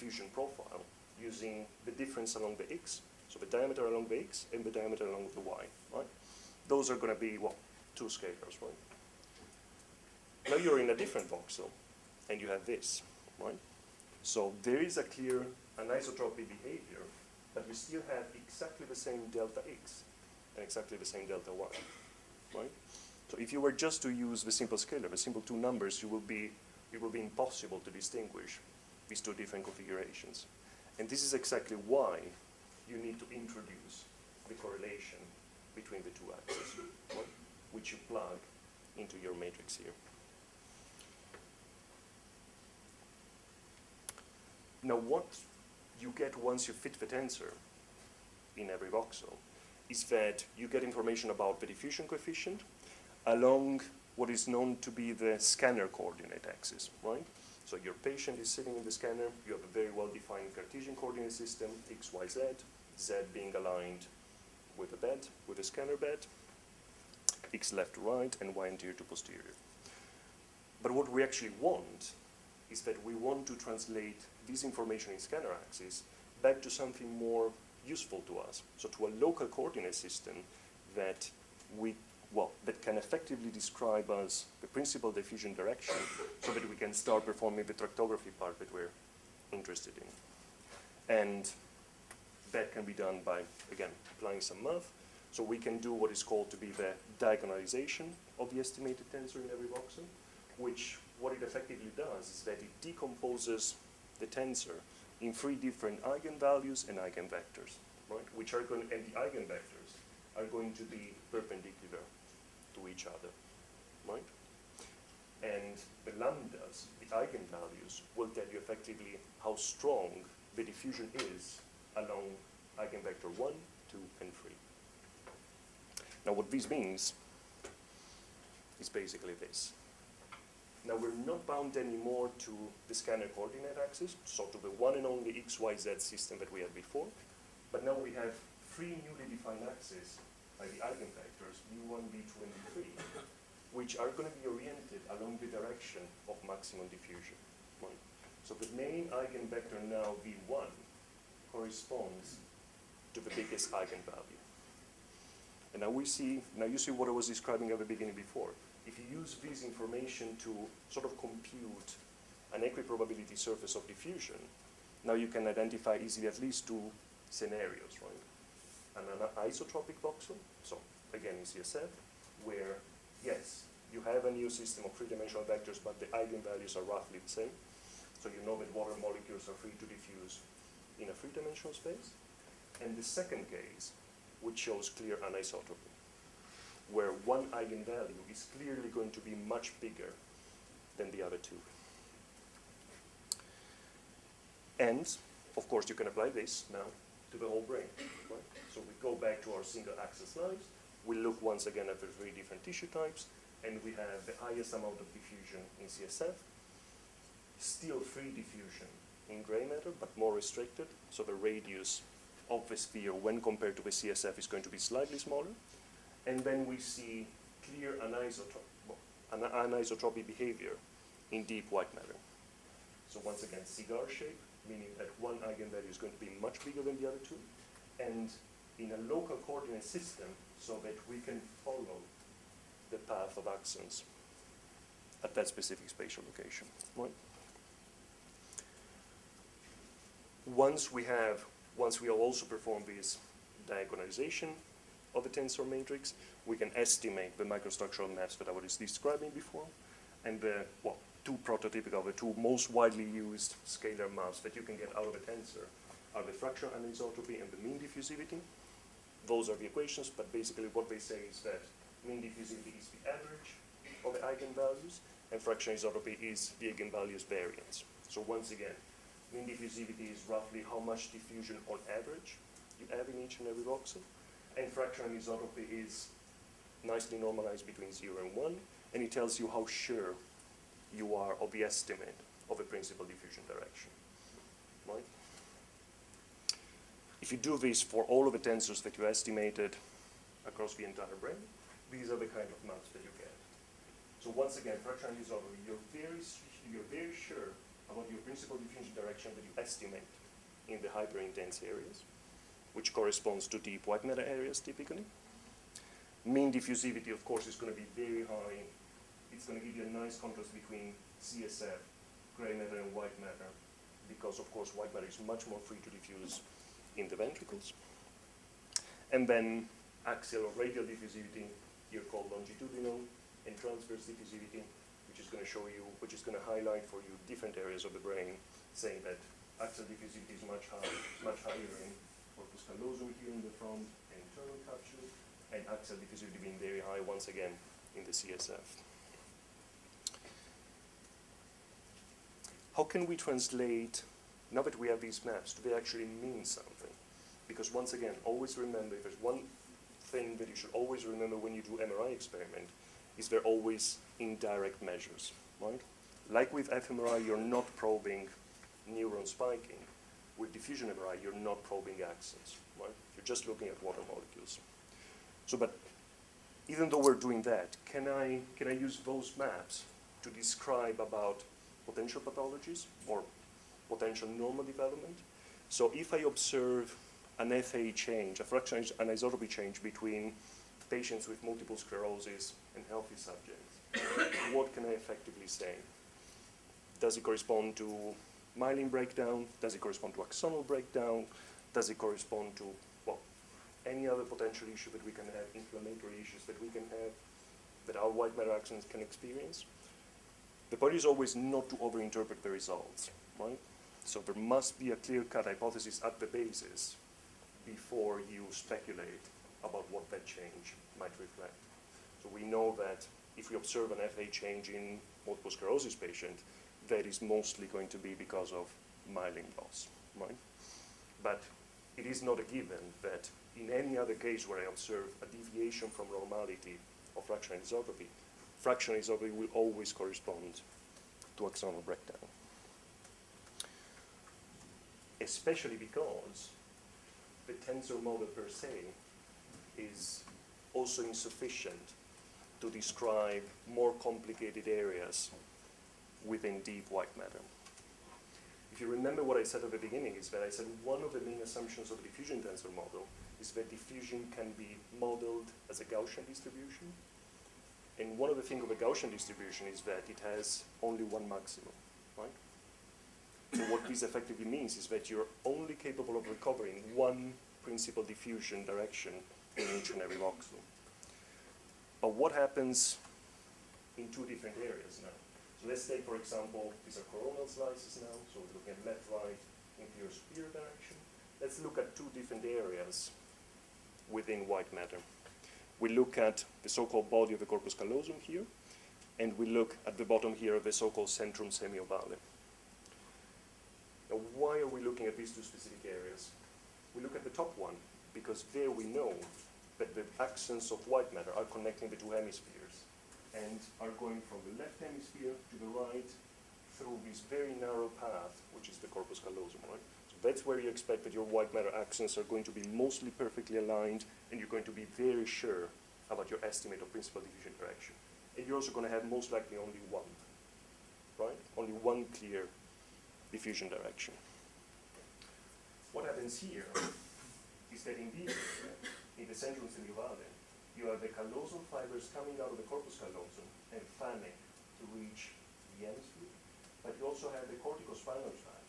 diffusion profile using the difference along the x, so the diameter along the x and the diameter along the y, right? Those are going to be, well, two scalars, right? Now you're in a different voxel, and you have this, right? So there is a clear anisotropy behavior, but you still have exactly the same delta x and exactly the same delta y, right? So if you were just to use the simple scalar, the simple two numbers, it will be impossible to distinguish these two different configurations. And this is exactly why you need to introduce the correlation between the two axes, right, which you plug into your matrix here. Now what you get once you fit the tensor in every voxel is that you get information about the diffusion coefficient along what is known to be the scanner coordinate axis, right? So your patient is sitting in the scanner, you have a very well-defined Cartesian coordinate system, x, y, z, z being aligned with the bed, with the scanner bed, x left to right, and y anterior to posterior. But what we actually want is that we want to translate this information in scanner axis back to something more useful to us, so to a local coordinate system that that can effectively describe us the principal diffusion direction so that we can start performing the tractography part that we're interested in. And that can be done by, again, applying some math. So we can do what is called to be the diagonalization of the estimated tensor in every voxel, which what it effectively does is that it decomposes the tensor in three different eigenvalues and eigenvectors, right? Which are going, and the eigenvectors are going to be perpendicular to each other, right? And the lambdas, the eigenvalues, will tell you effectively how strong the diffusion is along eigenvector 1, 2, and 3. Now what this means is basically this. Now we're not bound anymore to the scanner coordinate axis, so to the one and only x, y, z system that we had before, but now we have three newly defined axes by the eigenvectors, u1, v2, and v3, which are going to be oriented along the direction of maximum diffusion. Right? So the main eigenvector now, v1, corresponds to the biggest eigenvalue. And now you see what I was describing at the beginning before. If you use this information to sort of compute an equiprobability surface of diffusion, now you can identify easily at least two scenarios, right? An isotropic voxel, so again in CSF, where yes, you have a new system of three-dimensional vectors, but the eigenvalues are roughly the same. So you know that water molecules are free to diffuse in a three-dimensional space. And the second case, which shows clear anisotropy, where one eigenvalue is clearly going to be much bigger than the other two. And, of course, you can apply this now to the whole brain. Right? So we go back to our single-axis slides. We look once again at the three different tissue types, and we have the highest amount of diffusion in CSF, still free diffusion in gray matter, but more restricted. So the radius of the sphere, when compared to the CSF, is going to be slightly smaller. And then we see clear anisotropy behavior in deep white matter. So once again, cigar shape, meaning that one eigenvalue is going to be much bigger than the other two, and in a local coordinate system so that we can follow the path of axons at that specific spatial location. Right? Once we have also performed this diagonalization of the tensor matrix, we can estimate the microstructural maps that I was describing before, and the two prototypical, the two most widely used scalar maps that you can get out of a tensor are the fractional anisotropy and the mean diffusivity. Those are the equations, but basically what they say is that mean diffusivity is the average of the eigenvalues, and fractional anisotropy is the eigenvalues variance. So once again, mean diffusivity is roughly how much diffusion on average you have in each and every voxel, and fractional anisotropy is nicely normalized between 0 and 1, and it tells you how sure you are of the estimate of a principal diffusion direction. Right? If you do this for all of the tensors that you estimated across the entire brain, these are the kind of maps that you get. So once again, fractional anisotropy, you're very sure about your principal diffusion direction that you estimate in the hyper-intense areas, which corresponds to deep white matter areas typically. Mean diffusivity, of course, is going to be very high. It's going to give you a nice contrast between CSF, gray matter, and white matter, because, of course, white matter is much more free to diffuse in the ventricles. And then axial or radial diffusivity, here called longitudinal, and transverse diffusivity, which is going to show you, which is going to highlight for you different areas of the brain, saying that axial diffusivity is much higher in corpus callosum here in the front, and internal capsule, and axial diffusivity being very high once again in the CSF. How can we translate, now that we have these maps, do they actually mean something? Because once again, always remember, if there's one thing that you should always remember when you do MRI experiment, is they're always indirect measures, right? Like with fMRI, you're not probing neuron spiking. With diffusion MRI, you're not probing axons, right? You're just looking at water molecules. So, but even though we're doing that, can I use those maps to describe about potential pathologies or potential normal development? So if I observe an FA change, a fractional anisotropy change between patients with multiple sclerosis and healthy subjects, what can I effectively say? Does it correspond to myelin breakdown? Does it correspond to axonal breakdown? Does it correspond to, well, any other potential issue that we can have, inflammatory issues that we can have, that our white matter axons can experience? The point is always not to overinterpret the results, right? So there must be a clear-cut hypothesis at the basis before you speculate about what that change might reflect. So we know that if we observe an FA change in multiple sclerosis patient, that is mostly going to be because of myelin loss, right? But it is not a given that in any other case where I observe a deviation from normality of fractional anisotropy, fractional anisotropy will always correspond to axonal breakdown. Especially because the tensor model per se is also insufficient to describe more complicated areas within deep white matter. If you remember what I said at the beginning, is that I said one of the main assumptions of the diffusion tensor model is that diffusion can be modeled as a Gaussian distribution. And one of the things of a Gaussian distribution is that it has only one maximum, right? So what this effectively means is that you're only capable of recovering one principal diffusion direction in each and every voxel. But what happens in two different areas now? So let's take, for example, these are coronal slices now, so we're looking at left, right, inferior, superior direction. Let's look at two different areas within white matter. We look at the so-called body of the corpus callosum here, and we look at the bottom here of the so-called centrum semiovale. Now, why are we looking at these two specific areas? We look at the top one, because there we know that the axons of white matter are connecting the two hemispheres and are going from the left hemisphere to the right through this very narrow path, which is the corpus callosum, right? So that's where you expect that your white matter axons are going to be mostly perfectly aligned, and you're going to be very sure about your estimate of principal diffusion direction. And you're also going to have most likely only one, right? Only one clear diffusion direction. What happens here is that indeed, in the centrum semiovale, you have the callosal fibers coming out of the corpus callosum and fanning to reach the hemisphere, but you also have the corticospinal tract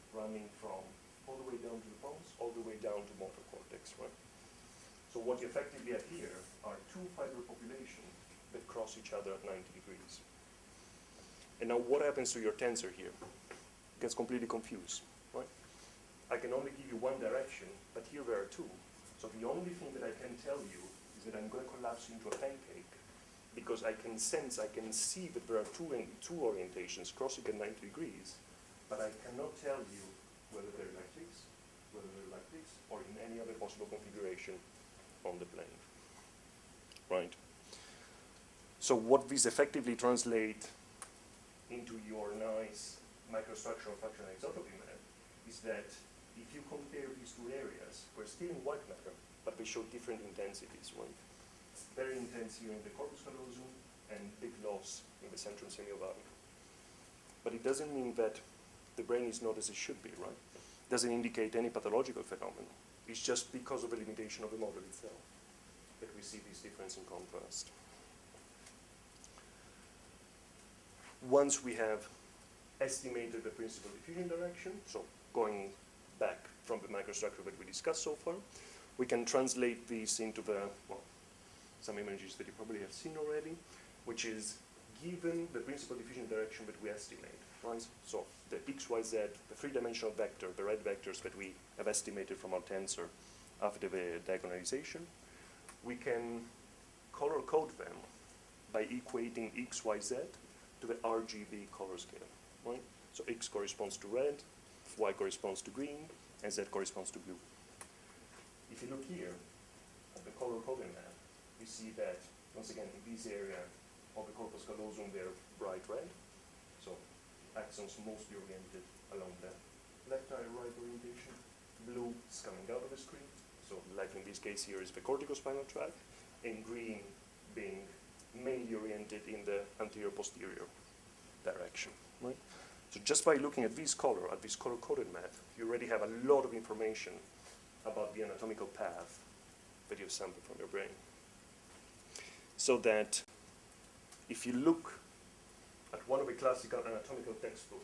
running from all the way down to the pons, all the way down to motor cortex, right? So what you effectively have here are two fiber populations that cross each other at 90 degrees. And now what happens to your tensor here? It gets completely confused, right? I can only give you one direction, but here there are two. So the only thing that I can tell you is that I'm going to collapse into a pancake, because I can sense, I can see that there are two orientations crossing at 90 degrees, but I cannot tell you whether they're like this, or in any other possible configuration on the plane, right? So what these effectively translate into your nice microstructural fractional anisotropy map is that if you compare these two areas, we're still in white matter, but they show different intensities, right? It's very intense here in the corpus callosum and big loss in the centrum semiovale. But it doesn't mean that the brain is not as it should be, right? Doesn't indicate any pathological phenomenon. It's just because of the limitation of the model itself that we see this difference in contrast. Once we have estimated the principal diffusion direction, so going back from the microstructure that we discussed so far, we can translate these into the, well, some images that you probably have seen already, which is given the principal diffusion direction that we estimate, right? So the x, y, z, the three-dimensional vector, the red vectors that we have estimated from our tensor after the diagonalization, we can color code them by equating x, y, z to the RGB color scale, right? So x corresponds to red, y corresponds to green, and z corresponds to blue. If you look here at the color coding map, you see that, once again, in this area of the corpus callosum, they're bright red. So axons mostly oriented along the left eye, right orientation. Blue is coming out of the screen. So like in this case here is the corticospinal tract, and green being mainly oriented in the anterior-posterior direction, right? So just by looking at this color-coded map, you already have a lot of information about the anatomical path that you've sampled from your brain. So that if you look at one of the classical anatomical textbooks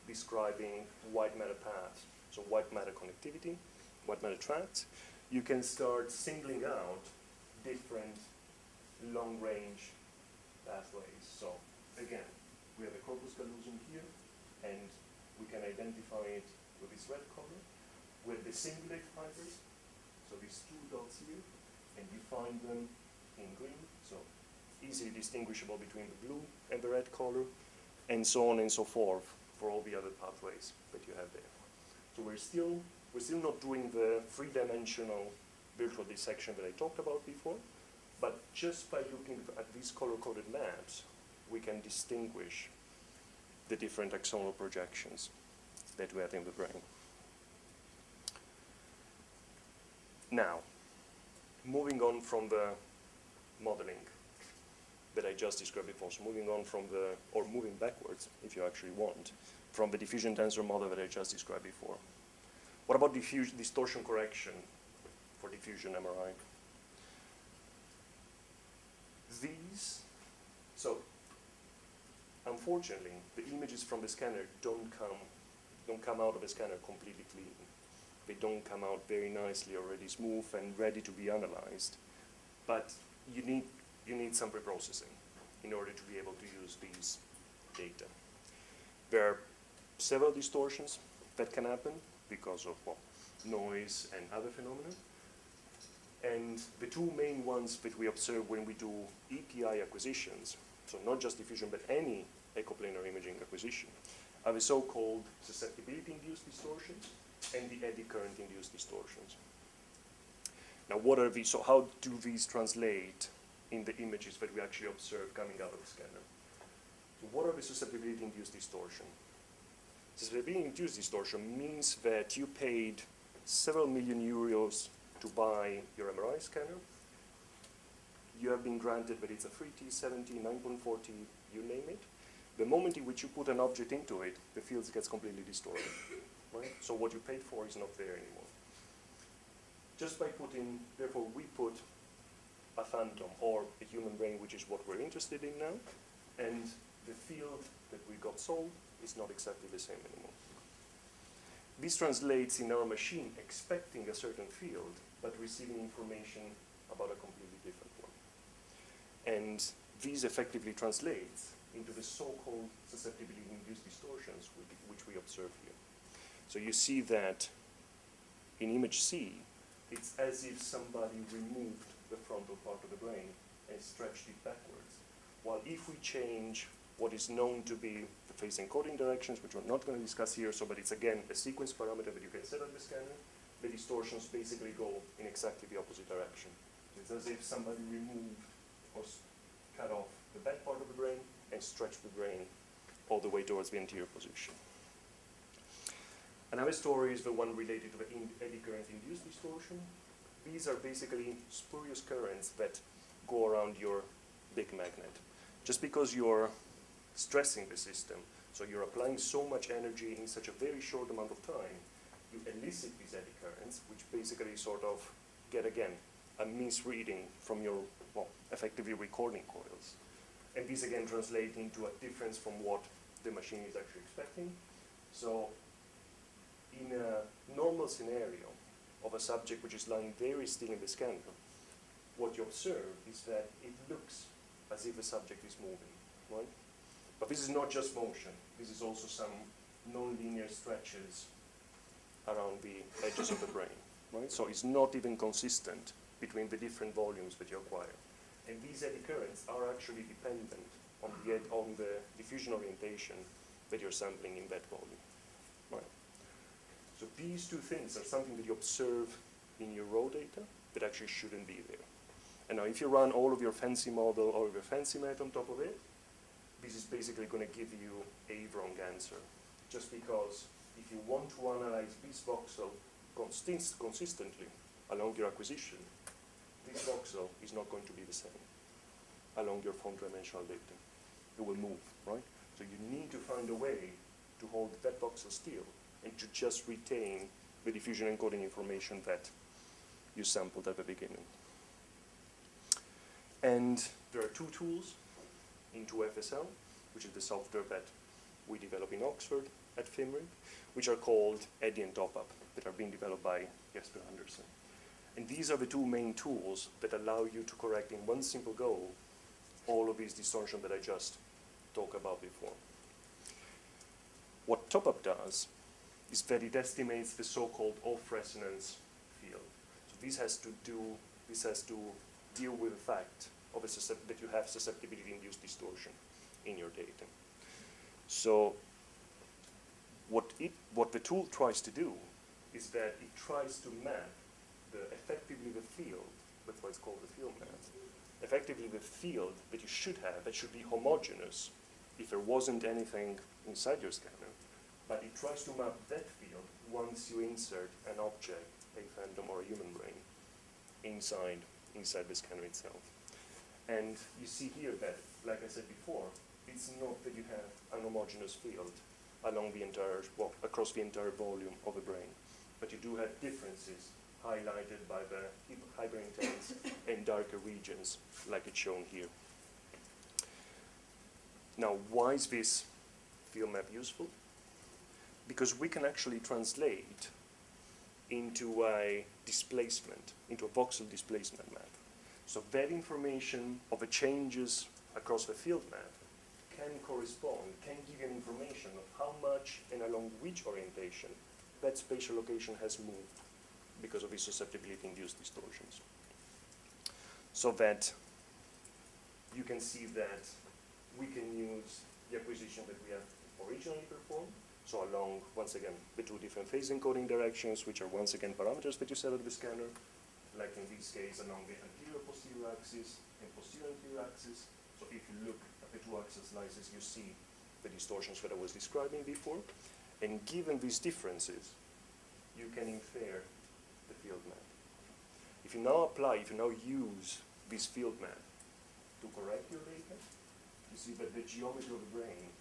describing white matter paths, so white matter connectivity, white matter tracts, you can start singling out different long-range pathways. So again, we have a corpus callosum here, and we can identify it with this red color, with the cingulate fibers, so these two dots here, and you find them in green, so easily distinguishable between the blue and the red color, and so on and so forth for all the other pathways that you have there. So we're still not doing the three-dimensional virtual dissection that I talked about before, but just by looking at these color-coded maps, we can distinguish the different axonal projections that we have in the brain. Now, moving on from the modeling that I just described before, so moving backwards, if you actually want, from the diffusion tensor model that I just described before. What about distortion correction for diffusion MRI? So unfortunately, the images from the scanner don't come out of the scanner completely clean. They don't come out very nicely, already smooth and ready to be analyzed. But you need some preprocessing in order to be able to use these data. There are several distortions that can happen because of noise and other phenomena. And the two main ones that we observe when we do EPI acquisitions, so not just diffusion but any echoplanar imaging acquisition, are the so-called susceptibility-induced distortions and the eddy current-induced distortions. Now, what are these? So how do these translate in the images that we actually observe coming out of the scanner? So what are the susceptibility-induced distortion? Susceptibility-induced distortion means that you paid several million euros to buy your MRI scanner. You have been granted that it's a 3T, 7T, 9.4T, you name it. The moment in which you put an object into it, the field gets completely distorted, right? So what you paid for is not there anymore. Just by therefore we put a phantom or a human brain, which is what we're interested in now, and the field that we got sold is not exactly the same anymore. This translates in our machine expecting a certain field, but receiving information about a completely different one. And this effectively translates into the so-called susceptibility-induced distortions which we observe here. So you see that in image C, it's as if somebody removed the frontal part of the brain and stretched it backwards. While if we change what is known to be the phase encoding directions, which we're not going to discuss here, but it's again a sequence parameter that you can set on the scanner, the distortions basically go in exactly the opposite direction. It's as if somebody removed or cut off the back part of the brain and stretched the brain all the way towards the anterior position. Another story is the one related to the eddy current-induced distortion. These are basically spurious currents that go around your big magnet. Just because you're stressing the system So you're applying so much energy in such a very short amount of time, you elicit these eddy currents, which basically sort of get, again, a misreading from your, well, effectively recording coils. And these again translate into a difference from what the machine is actually expecting. So in a normal scenario of a subject which is lying very still in the scanner, what you observe is that it looks as if the subject is moving, right? But this is not just motion. This is also some non-linear stretches around the edges of the brain, right? So it's not even consistent between the different volumes that you acquire. And these eddy currents are actually dependent on the diffusion orientation that you're sampling in that volume, right? So these two things are something that you observe in your raw data that actually shouldn't be there. And now if you run all of your fancy model or your fancy math on top of it, this is basically going to give you a wrong answer. Just because if you want to analyze this voxel consistently along your acquisition, this voxel is not going to be the same along your 4-dimensional data. It will move, right? So you need to find a way to hold that voxel still and to just retain the diffusion encoding information that you sampled at the beginning. And there are two tools into FSL, which is the software that we develop in Oxford at FIMRIC, which are called EDDY and TopUp, that are being developed by Jesper Andersen. And these are the two main tools that allow you to correct in one simple go all of these distortions that I just talked about before. What TopUp does is that it estimates the so-called off-resonance field. So this has to deal with the fact of that you have susceptibility-induced distortion in your data. So what the tool tries to do is that it tries to map effectively the field, that's why it's called the field map, effectively the field that you should have, that should be homogeneous if there wasn't anything inside your scanner, but it tries to map that field once you insert an object, a phantom or a human brain, inside the scanner itself. And you see here that, like I said before, it's not that you have an homogeneous field along the entire, well, across the entire volume of the brain, but you do have differences highlighted by the hyperintense and darker regions, like it's shown here. Now, why is this field map useful? Because we can actually translate into a displacement, into a voxel displacement map. So that information of the changes across the field map can correspond, can give you an information of how much and along which orientation that spatial location has moved because of its susceptibility-induced distortions. So that you can see that we can use the acquisition that we have originally performed, so along, once again, the two different phase encoding directions, which are once again parameters that you set at the scanner, like in this case along the anterior-posterior axis and posterior-anterior axis. So if you look at the two axis slices, you see the distortions that I was describing before. And given these differences, you can infer the field map. If you now use this field map to correct your data, you see that the geometry of the brain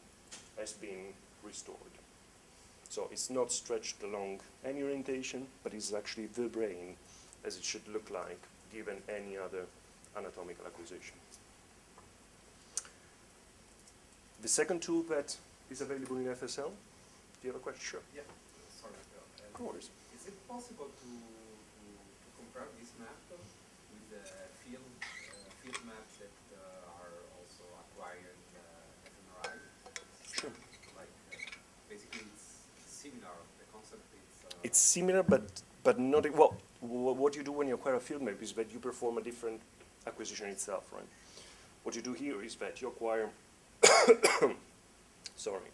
has been restored. So it's not stretched along any orientation, but it's actually the brain as it should look like given any other anatomical acquisition. The second tool that is available in FSL, do you have a question? Sure. Yeah, sorry. Of course. Is it possible to compare this map with the field maps that are also acquired fMRI? Sure. Like, basically it's similar, the concept is... It's similar, but not, well, what you do when you acquire a field map is that you perform a different acquisition itself, right? What you do here is that you acquire,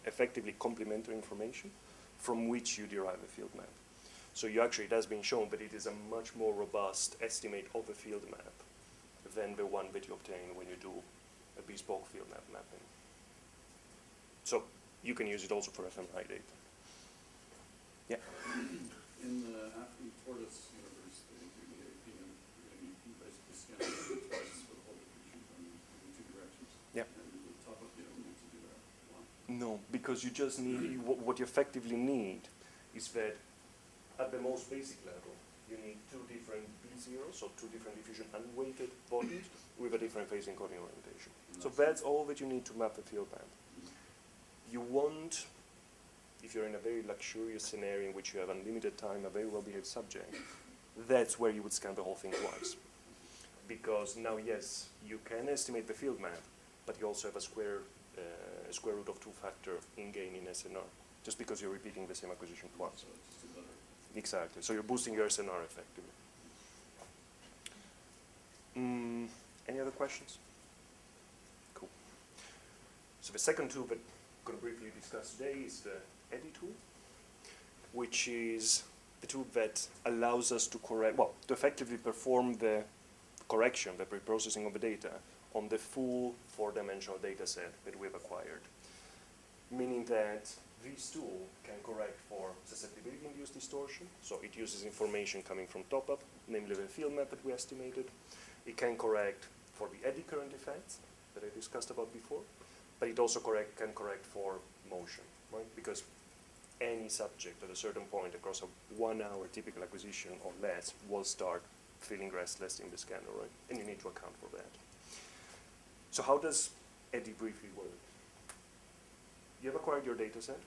effectively complementary information from which you derive a field map. So you actually, it has been shown that it is a much more robust estimate of a field map than the one that you obtain when you do a bespoke field map mapping. So you can use it also for fMRI data. Yeah? In the Tortoise universe, the AP, you basically scan it twice for the whole diffusion in two directions. Yeah. And with TopUp, you don't need to do that. Why? No, because you just need, what you effectively need is that at the most basic level, you need two different B0s, so two different diffusion unweighted bodies with a different phase encoding orientation. So that's all that you need to map the field band. You want, if you're in a very luxurious scenario in which you have unlimited time, a very well-behaved subject, that's where you would scan the whole thing twice. Because now, yes, you can estimate the field map, but you also have a square root of 2 factor in gain in SNR, just because you're repeating the same acquisition twice. So it's just another. Exactly. So you're boosting your SNR effectively. Any other questions? Cool. So the second tool that I'm going to briefly discuss today is the EDDY tool, which is the tool that allows us to to effectively perform the correction, the pre-processing of the data on the full 4-dimensional data set that we've acquired. Meaning that this tool can correct for susceptibility-induced distortion, so it uses information coming from top-up, namely the field map that we estimated. It can correct for the eddy current effects that I discussed about before, but it also can correct for motion, right? Because any subject at a certain point across a 1 hour typical acquisition or less will start feeling restless in the scanner, right? And you need to account for that. So how does EDDY briefly work? You have acquired your data set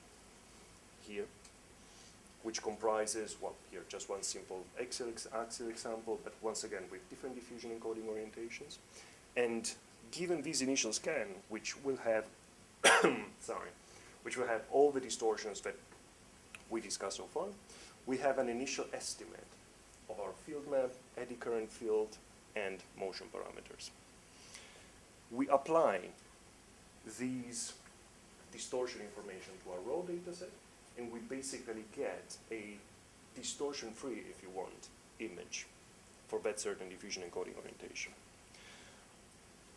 here, which comprises, here just one simple axial example, but once again with different diffusion encoding orientations. And given this initial scan, which will have, which will have all the distortions that we discussed so far, we have an initial estimate of our field map, eddy current field, and motion parameters. We apply these distortion information to our raw data set, and we basically get a distortion-free, if you want, image for that certain diffusion encoding orientation.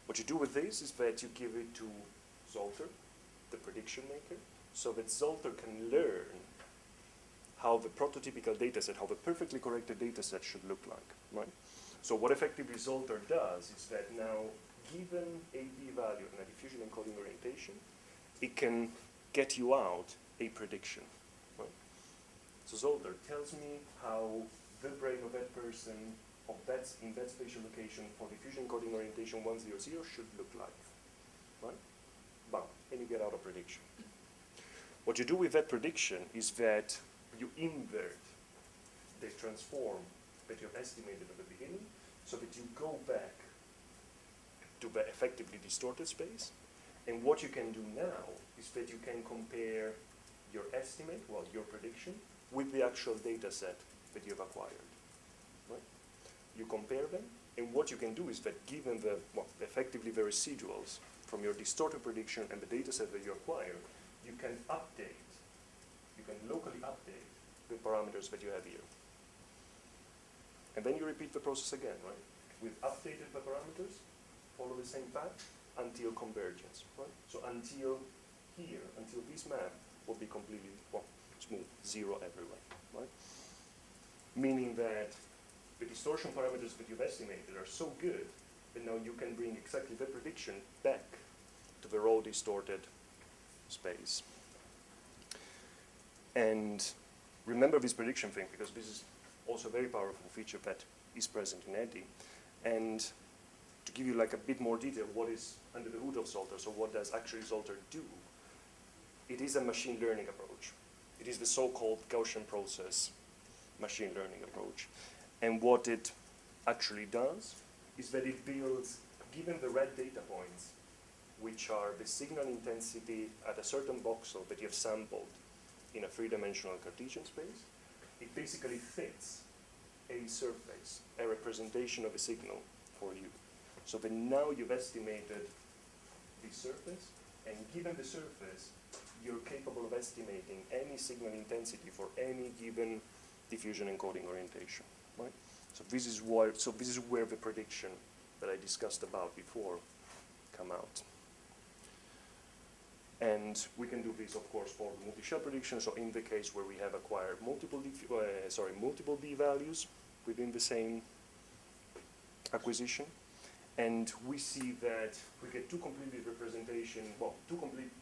What you do with this is that you give it to Zolter, the prediction maker, so that Zolter can learn how the prototypical data set, how the perfectly corrected data set should look like, right? So what effectively Zolter does is that now, given a p-value and a diffusion encoding orientation, it can get you out a prediction, right? So Zolter tells me how the brain of that person in that spatial location for diffusion encoding orientation 100 should look like, right? Bam, and you get out a prediction. What you do with that prediction is that you invert the transform that you've estimated at the beginning, so that you go back to the effectively distorted space. And what you can do now is that you can compare your estimate, your prediction, with the actual data set that you've acquired, right? You compare them, and what you can do is that given the, effectively the residuals from your distorted prediction and the data set that you acquire, you can locally update the parameters that you have here. And then you repeat the process again, right? With updated the parameters, follow the same path until convergence, right? So until here, until this map will be completely smooth, 0 everywhere, right? Meaning that the distortion parameters that you've estimated are so good that now you can bring exactly the prediction back to the raw distorted space. And remember this prediction thing, because this is also a very powerful feature that is present in EDDY. And to give you like a bit more detail, what is under the hood of Zolter, so what does actually Zolter do? It is a machine learning approach. It is the so-called Gaussian process machine learning approach. And what it actually does is that it builds, given the red data points, which are the signal intensity at a certain voxel that you have sampled in a 3-dimensional Cartesian space, it basically fits a surface, a representation of a signal for you. So then now you've estimated the surface, and given the surface, you're capable of estimating any signal intensity for any given diffusion encoding orientation, right? So this is where the prediction that I discussed about before come out. And we can do this, of course, for multi-shell prediction. So in the case where we have acquired multiple B values within the same acquisition, and we see that we get two completely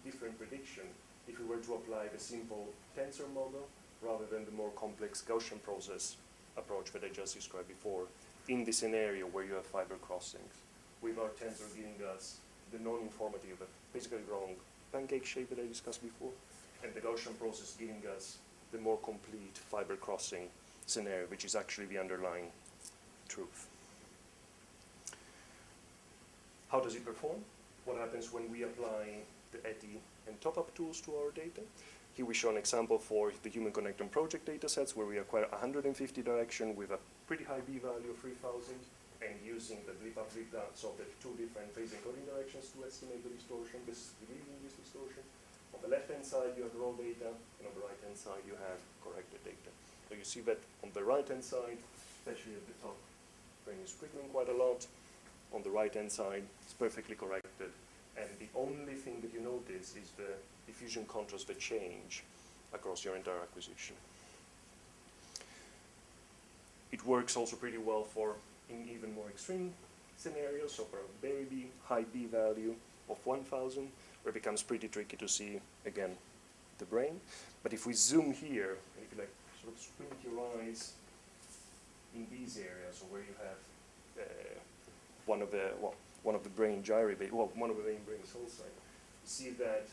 different prediction if we were to apply the simple tensor model rather than the more complex Gaussian process approach that I just described before in the scenario where you have fiber crossings, with our tensor giving us the non-informative, but basically wrong pancake shape that I discussed before, and the Gaussian process giving us the more complete fiber crossing scenario, which is actually the underlying truth. How does it perform? What happens when we apply the EDDY and top-up tools to our data? Here we show an example for the Human Connectome project datasets where we acquire 150 direction with a pretty high b-value of 3000, and using the blip up, blip down, so the two different phase encoding directions to estimate the distortion, relieving this distortion. On the left-hand side, you have raw data, and on the right-hand side, you have corrected data. So you see that on the right-hand side, especially at the top, brain is squiggling quite a lot. On the right-hand side, it's perfectly corrected. And the only thing that you notice is the diffusion contrast that change across your entire acquisition. It works also pretty well for in even more extreme scenarios. So for a very high b-value of 1000, where it becomes pretty tricky to see, again, the brain. But if we zoom here, and if you like sort of squint your eyes in these areas, or where you have one of the brain gyrate, well, one of the main brain cell sites, you see that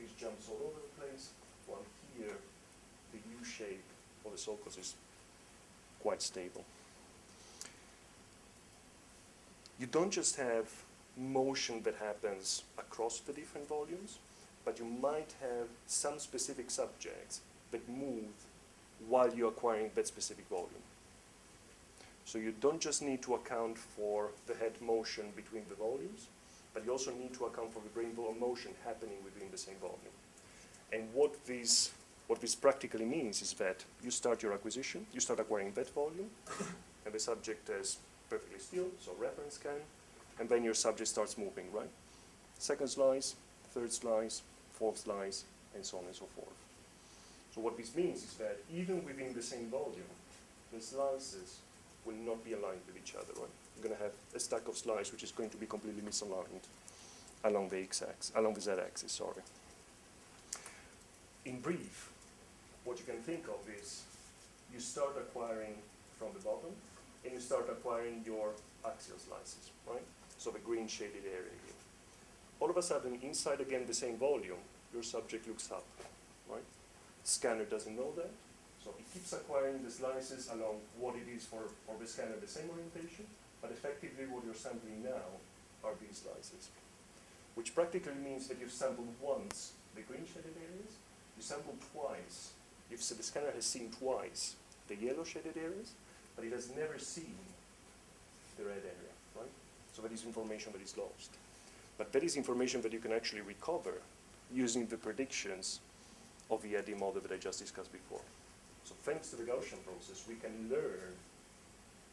this jumps all over the place, while here the U shape of the sulcus is quite stable. You don't just have motion that happens across the different volumes, but you might have some specific subjects that move while you're acquiring that specific volume. So you don't just need to account for the head motion between the volumes, but you also need to account for the brain motion happening within the same volume. And what this practically means is that you start your acquisition, you start acquiring that volume, and the subject is perfectly still, so reference scan, and then your subject starts moving, right? Second slice, third slice, fourth slice, and so on and so forth. So what this means is that even within the same volume, the slices will not be aligned with each other, right? You're going to have a stack of slices which is going to be completely misaligned along the x-axis, along the z-axis, sorry. In brief, what you can think of is you start acquiring from the bottom, and you start acquiring your axial slices, right? So the green shaded area here. All of a sudden, inside again the same volume, your subject looks up, right? Scanner doesn't know that, so it keeps acquiring the slices along what it is for the scanner, the same orientation, but effectively what you're sampling now are these slices, which practically means that you've sampled once the green shaded areas, you sampled twice, the scanner has seen twice the yellow shaded areas, but it has never seen the red area, right? So that is information that is lost. But that is information that you can actually recover using the predictions of the EDDY model that I just discussed before. So thanks to the Gaussian process, we can learn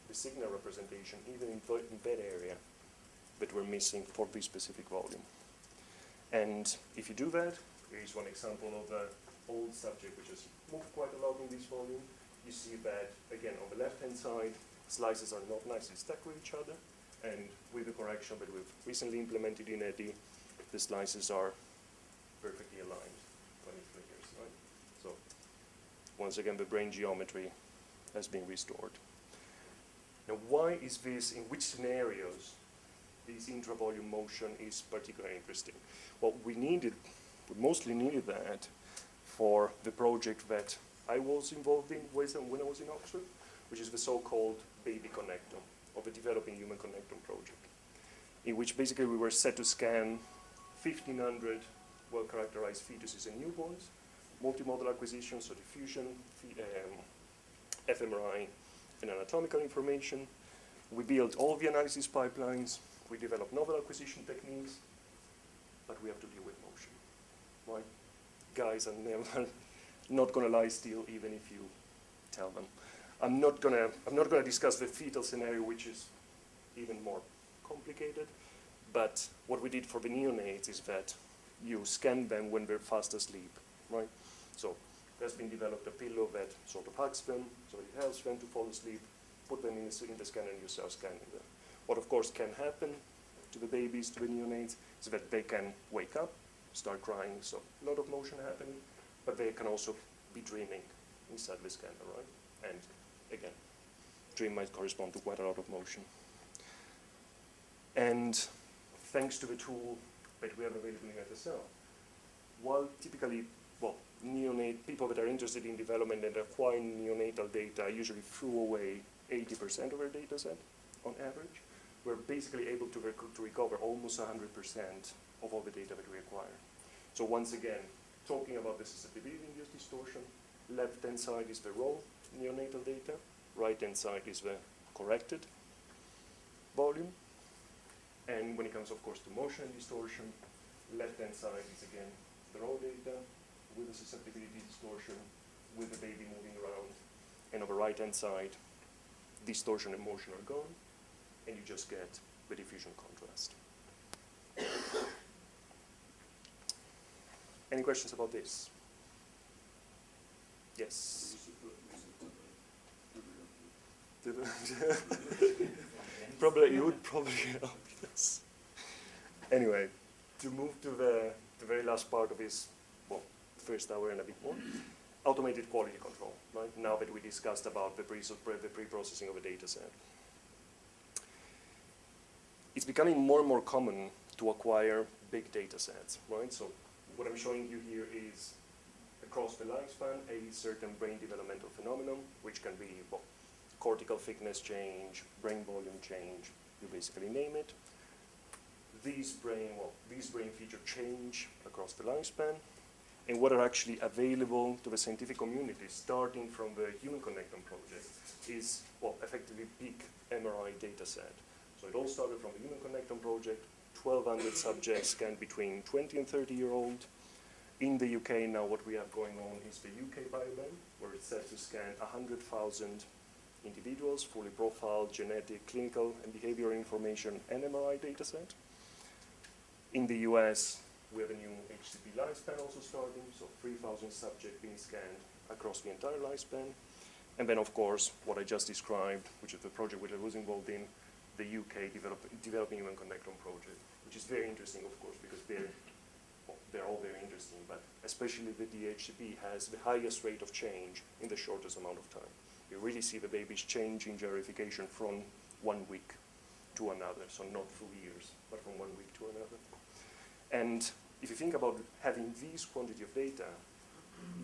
the signal representation even in that area that we're missing for this specific volume. And if you do that, here is one example of an old subject which has moved quite a lot in this volume. You see that, again, on the left-hand side, slices are not nicely stacked with each other, and with the correction that we've recently implemented in EDDY, the slices are perfectly aligned when it flickers, right? So, once again, the brain geometry has been restored. Now, why is this, in which scenarios, this intra-volume motion is particularly interesting? Well, we mostly needed that for the project that I was involved in when I was in Oxford, which is the so-called baby connectome, of the Developing Human Connectome project, in which basically we were set to scan 1,500 well-characterized fetuses and newborns, multimodal acquisition, so diffusion, fMRI, and anatomical information. We built all the analysis pipelines, we developed novel acquisition techniques, but we have to deal with motion, right? Guys are never not going to lie still, even if you tell them. I'm not gonna discuss the fetal scenario, which is even more complicated. But what we did for the neonates is that you scan them when they're fast asleep, right? So there's been developed a pillow that sort of hugs them, so it helps them to fall asleep. Put them in the scanner, and you start scanning them. What of course can happen to the babies, to the neonates, is that they can wake up start crying, so a lot of motion happening, but they can also be dreaming inside the scanner, right? And again, dream might correspond to quite a lot of motion. And thanks to the tool that we have available in FSL, while typically, well, people that are interested in development and acquiring neonatal data usually threw away 80% of their data set on average, we're basically able to recover almost 100% of all the data that we acquire. So once again, talking about the susceptibility-induced distortion, left-hand side is the raw neonatal data, right-hand side is the corrected volume. And when it comes, of course, to motion and distortion, left-hand side is again the raw data with the susceptibility distortion, with the baby moving around. And on the right-hand side, distortion and motion are gone, and you just get the diffusion contrast. Any questions about this? Yes. Probably, you would probably help, yes. Anyway, to move to the very last part of this, well, first hour and a bit more, automated quality control, right? Now that we discussed about the pre-processing of a data set. It's becoming more and more common to acquire big data sets, right? So what I'm showing you here is across the lifespan, a certain brain developmental phenomenon, which can be, well, cortical thickness change, brain volume change, you basically name it. These brain feature change across the lifespan, and what are actually available to the scientific community, starting from the Human Connectome project, is, well, effectively big MRI data set. So it all started from the Human Connectome project, 1,200 subjects scanned between 20 and 30-year-old. In the UK now, what we have going on is the UK Biobank, where it's set to scan 100,000 individuals, fully profiled, genetic, clinical, and behavioral information and MRI data set. In the US, we have a new HCP lifespan also starting, so 3,000 subjects being scanned across the entire lifespan. And then, of course, what I just described, which is the project which I was involved in, the UK Developing Human Connectome project, which is very interesting, of course, because they're all very interesting, but especially the DHCP has the highest rate of change in the shortest amount of time. You really see the babies changing gerification from 1 week to another, so not through years, but from 1 week to another. And if you think about having this quantity of data,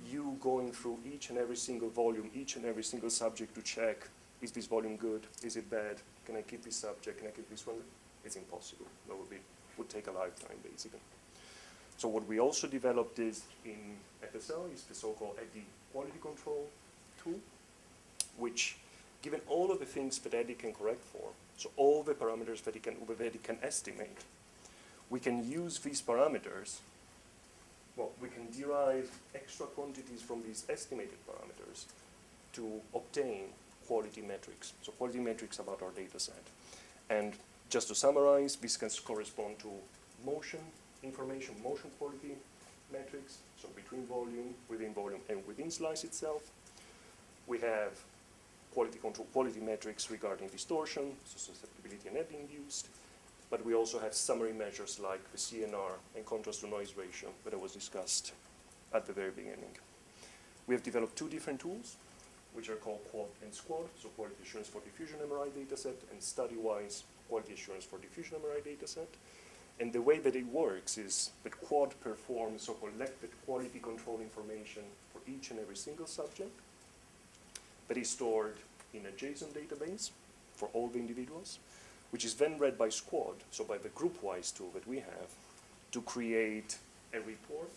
you going through each and every single volume, each and every single subject to check, is this volume good, is it bad, can I keep this subject, can I keep this one? It's impossible. That would take a lifetime, basically. So what we also developed is in FSL is the so-called EDDY quality control tool, which, given all of the things that EDDY can correct for, so all the parameters that it can estimate, we can use these parameters, well, we can derive extra quantities from these estimated parameters to obtain quality metrics. So quality metrics about our data set. And just to summarize, this can correspond to motion information, motion quality metrics, so between volume, and within slice itself. We have quality control, quality metrics regarding distortion, so susceptibility and EDDY induced, but we also have summary measures like the CNR and contrast to noise ratio that was discussed at the very beginning. We have developed two different tools, which are called Quad and Squad, so quality assurance for diffusion MRI dataset and study-wise quality assurance for diffusion MRI dataset. And the way that it works is that Quad performs so collected quality control information for each and every single subject that is stored in a JSON database for all the individuals, which is then read by Squad, so by the group-wise tool that we have, to create a report,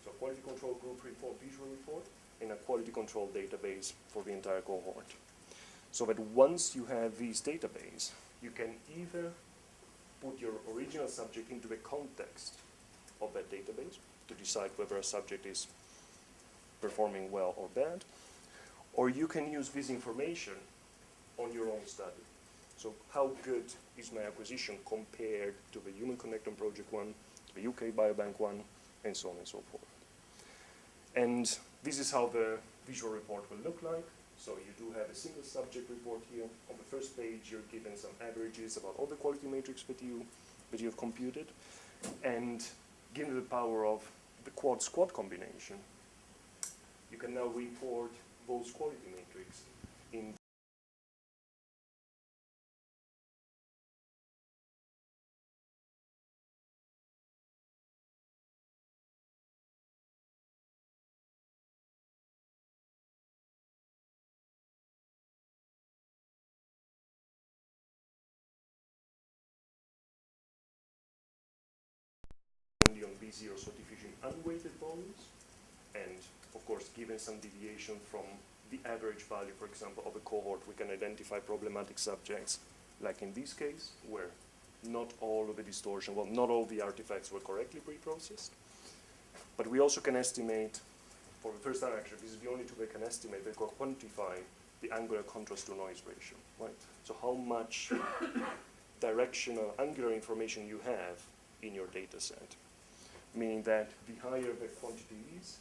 so quality control group report, visual report, and a quality control database for the entire cohort. So that once you have this database, you can either put your original subject into the context of that database to decide whether a subject is performing well or bad, or you can use this information on your own study. So how good is my acquisition compared to the Human Connectome Project one, the UK Biobank one, and so on and so forth. And this is how the visual report will look like. So you do have a single subject report here. On the first page, you're given some averages about all the quality matrix that you have computed. And given the power of the quad-squad combination, you can now report Bose quality matrix in only on B0, so diffusion unweighted volumes, and of course, given some deviation from the average value, for example, of a cohort, we can identify problematic subjects, like in this case, where not all of the distortion, well, not all the artifacts were correctly pre-processed. But we also can estimate, for the first time actually, this is the only tool we can estimate, we can quantify the angular contrast to noise ratio, right? So how much directional angular information you have in your data set. Meaning that the higher the quantity is,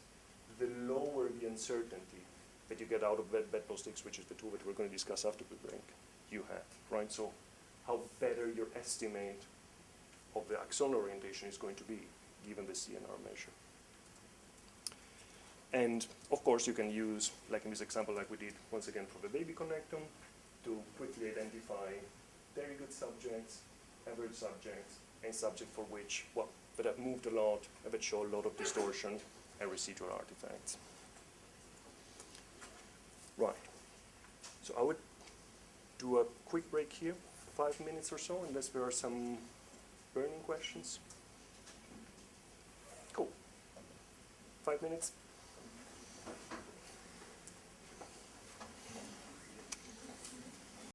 the lower the uncertainty that you get out of bedpost-X, which is the tool that we're going to discuss after the break, you have, right? So how better your estimate of the axonal orientation is going to be, given the CNR measure. And of course, you can use, like in this example, like we did once again for the baby connectome, to quickly identify very good subjects, average subjects, and subjects for which, well, that have moved a lot, that show a lot of distortion and residual artifacts. Right. So I would do a quick break here, 5 minutes or so, unless there are some burning questions. Cool. 5 minutes.